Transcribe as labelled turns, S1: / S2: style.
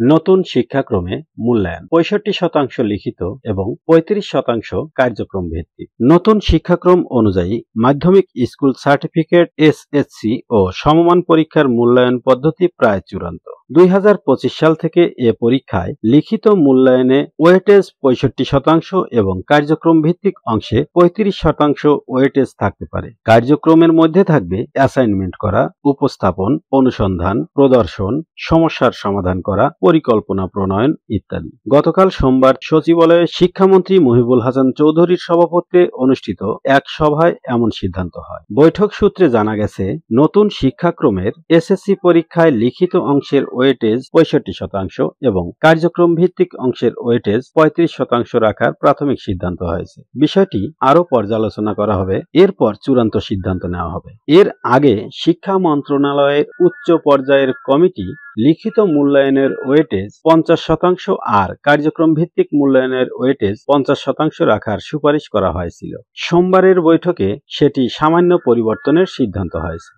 S1: নতুন শিক্ষাক্রমে মূল্যায়ন ৬৫% লিখিত এবং ৩৫% কার্যক্রম ভিত্তিক। নতুন শিক্ষাক্রম অনুযায়ী মাধ্যমিক স্কুল সার্টিফিকেট, এসএসসি ও সমমান পরীক্ষার মূল্যায়ন পদ্ধতি প্রায় চূড়ান্ত। ২০২৫ সাল থেকে এ পরীক্ষায় লিখিত মূল্যায়নে ওয়েটেজ ৬৫% এবং কার্যক্রম ভিত্তিক অংশে ৩৫% ওয়েটেজ থাকতে পারে। কার্যক্রমের মধ্যে থাকবে অ্যাসাইনমেন্ট করা, উপস্থাপন, অনুসন্ধান, প্রদর্শন, সমস্যার সমাধান করা, পরিকল্পনা প্রণয়ন ইত্যাদি। গতকাল সোমবার সচিবালয়ে শিক্ষামন্ত্রী মহিবুল হাসান চৌধুরীর সভাপতিত্বে অনুষ্ঠিত এক সভায় এমন সিদ্ধান্ত হয়। বৈঠক সূত্রে জানা গেছে, নতুন শিক্ষাক্রমের এসএসসি পরীক্ষায় লিখিত অংশের ওয়েটেজ ৬৫% এবং কার্যক্রম ভিত্তিক অংশের ওয়েটেজ ৩৫% রাখার প্রাথমিক সিদ্ধান্ত হয়েছে। বিষয়টি আরও পর্যালোচনা করা হবে, এরপর চূড়ান্ত সিদ্ধান্ত নেওয়া হবে। এর আগে শিক্ষা মন্ত্রণালয়ের উচ্চ পর্যায়ের কমিটি লিখিত মূল্যায়নের ওয়েটেজ ৫০% আর কার্যক্রম ভিত্তিক মূল্যায়নের ওয়েটেজ ৫০% রাখার সুপারিশ করা হয়েছিল। সোমবারের বৈঠকে সেটি সামান্য পরিবর্তনের সিদ্ধান্ত হয়েছে।